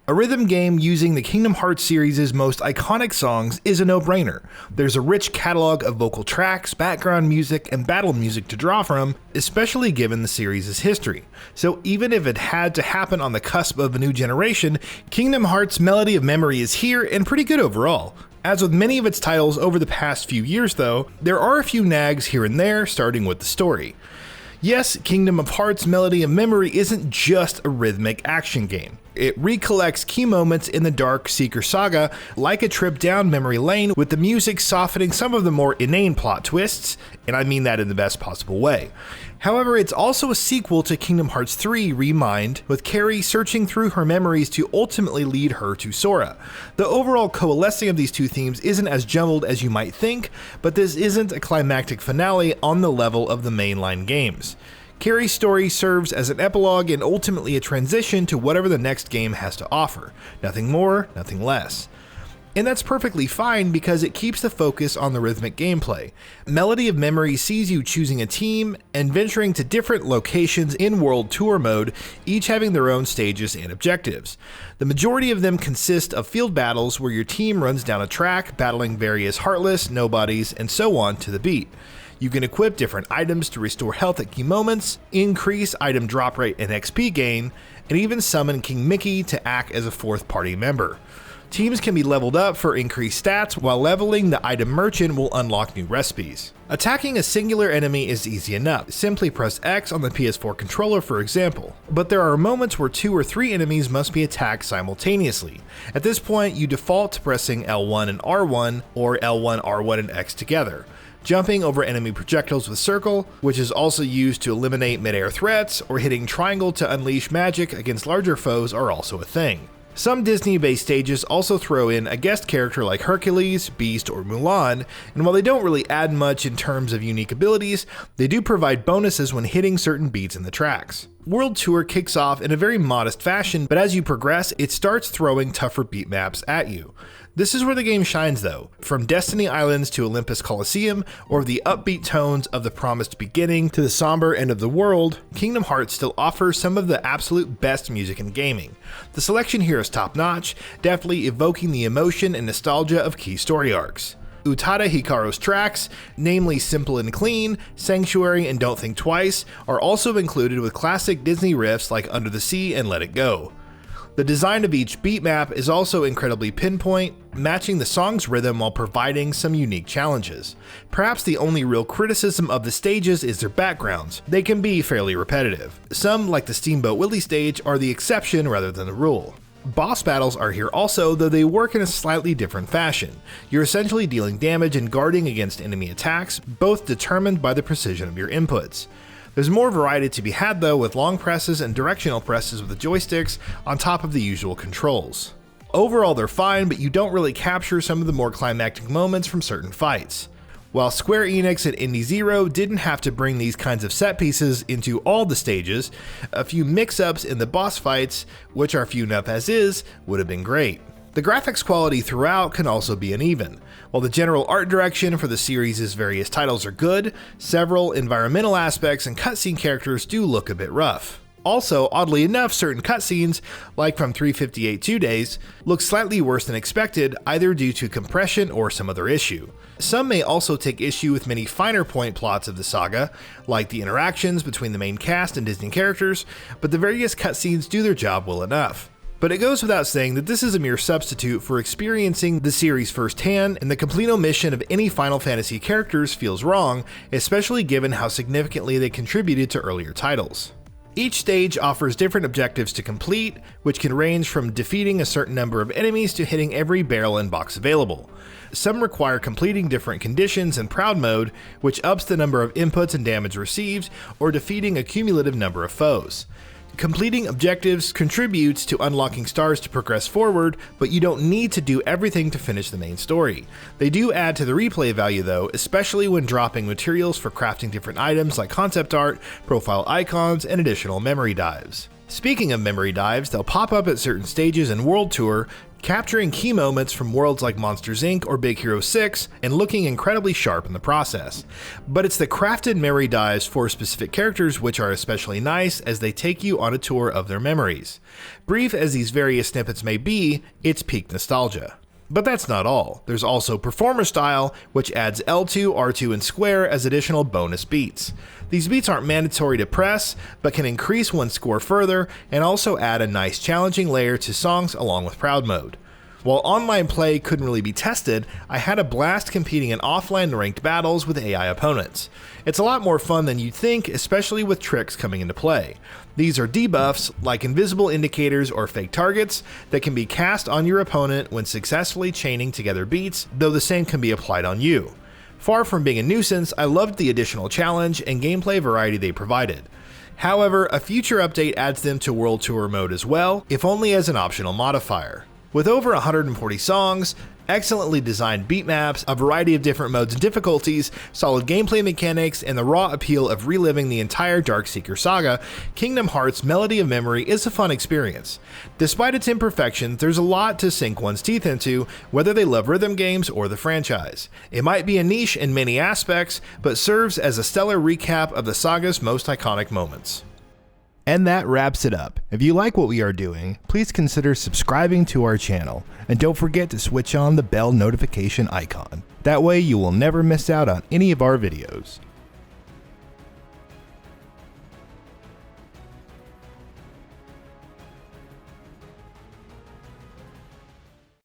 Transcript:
A rhythm game using the Kingdom Hearts series' most iconic songs is a no-brainer. There's a rich catalog of vocal tracks, background music, and battle music to draw from, especially given the series' history. So even if it had to happen on the cusp of a new generation, Kingdom Hearts' Melody of Memory is here and pretty good overall. As with many of its titles over the past few years though, there are a few nags here and there, starting with the story. Yes, Kingdom of Hearts' Melody of Memory isn't just a rhythmic action game. It recollects key moments in the Dark Seeker saga like a trip down memory lane, with the music softening some of the more inane plot twists, and I mean that in the best possible way. However, it's also a sequel to Kingdom Hearts 3 Remind, with Carrie searching through her memories to ultimately lead her to Sora. The overall coalescing of these two themes isn't as jumbled as you might think, but this isn't a climactic finale on the level of the mainline games. Carrie's story serves as an epilogue and ultimately a transition to whatever the next game has to offer. Nothing more, nothing less. And that's perfectly fine because it keeps the focus on the rhythmic gameplay. Melody of Memory sees you choosing a team and venturing to different locations in World Tour mode, each having their own stages and objectives. The majority of them consist of field battles where your team runs down a track, battling various Heartless, Nobodies, and so on to the beat. You can equip different items to restore health at key moments, increase item drop rate and XP gain, and even summon King Mickey to act as a fourth party member. Teams can be leveled up for increased stats, while leveling the item merchant will unlock new recipes. Attacking a singular enemy is easy enough. Simply press X on the PS4 controller, for example. But there are moments where 2 or 3 enemies must be attacked simultaneously. At this point, you default to pressing L1 and R1, or L1, R1, and X together. Jumping over enemy projectiles with circle, which is also used to eliminate mid-air threats, or hitting triangle to unleash magic against larger foes are also a thing. Some Disney-based stages also throw in a guest character like Hercules, Beast, or Mulan, and while they don't really add much in terms of unique abilities, they do provide bonuses when hitting certain beats in the tracks. World Tour kicks off in a very modest fashion, but as you progress, it starts throwing tougher beat maps at you. This is where the game shines though. From Destiny Islands to Olympus Coliseum, or the upbeat tones of The Promised Beginning to the somber end of the world, Kingdom Hearts still offers some of the absolute best music in gaming. The selection here is top notch, definitely evoking the emotion and nostalgia of key story arcs. Utada Hikaru's tracks, namely Simple and Clean, Sanctuary, and Don't Think Twice, are also included with classic Disney riffs like Under the Sea and Let It Go. The design of each beat map is also incredibly pinpoint, matching the song's rhythm while providing some unique challenges. Perhaps the only real criticism of the stages is their backgrounds. They can be fairly repetitive. Some, like the Steamboat Willie stage, are the exception rather than the rule. Boss battles are here also, though they work in a slightly different fashion. You're essentially dealing damage and guarding against enemy attacks, both determined by the precision of your inputs. There's more variety to be had though, with long presses and directional presses with the joysticks on top of the usual controls. Overall they're fine, but you don't really capture some of the more climactic moments from certain fights. While Square Enix and Indie Zero didn't have to bring these kinds of set pieces into all the stages, a few mix-ups in the boss fights, which are few enough as is, would have been great. The graphics quality throughout can also be uneven. While the general art direction for the series' various titles are good, several environmental aspects and cutscene characters do look a bit rough. Also, oddly enough, certain cutscenes, like from 358 2 Days, look slightly worse than expected, either due to compression or some other issue. Some may also take issue with many finer point plots of the saga, like the interactions between the main cast and Disney characters, but the various cutscenes do their job well enough. But it goes without saying that this is a mere substitute for experiencing the series firsthand, and the complete omission of any Final Fantasy characters feels wrong, especially given how significantly they contributed to earlier titles. Each stage offers different objectives to complete, which can range from defeating a certain number of enemies to hitting every barrel and box available. Some require completing different conditions in Proud Mode, which ups the number of inputs and damage received, or defeating a cumulative number of foes. Completing objectives contributes to unlocking stars to progress forward, but you don't need to do everything to finish the main story. They do add to the replay value though, especially when dropping materials for crafting different items like concept art, profile icons, and additional memory dives. Speaking of memory dives, they'll pop up at certain stages in World Tour, capturing key moments from worlds like Monsters Inc. or Big Hero 6 and looking incredibly sharp in the process. But it's the crafted memory dives for specific characters which are especially nice as they take you on a tour of their memories. Brief as these various snippets may be, it's peak nostalgia. But that's not all. There's also Performer Style, which adds L2, R2, and Square as additional bonus beats. These beats aren't mandatory to press, but can increase one's score further and also add a nice challenging layer to songs along with Proud Mode. While online play couldn't really be tested, I had a blast competing in offline ranked battles with AI opponents. It's a lot more fun than you'd think, especially with tricks coming into play. These are debuffs, like invisible indicators or fake targets, that can be cast on your opponent when successfully chaining together beats, though the same can be applied on you. Far from being a nuisance, I loved the additional challenge and gameplay variety they provided. However, a future update adds them to World Tour mode as well, if only as an optional modifier. With over 140 songs, excellently designed beat maps, a variety of different modes and difficulties, solid gameplay mechanics, and the raw appeal of reliving the entire Darkseeker saga, Kingdom Hearts Melody of Memory is a fun experience. Despite its imperfections, there's a lot to sink one's teeth into, whether they love rhythm games or the franchise. It might be a niche in many aspects, but serves as a stellar recap of the saga's most iconic moments. And that wraps it up. If you like what we are doing, please consider subscribing to our channel, and don't forget to switch on the bell notification icon. That way you will never miss out on any of our videos.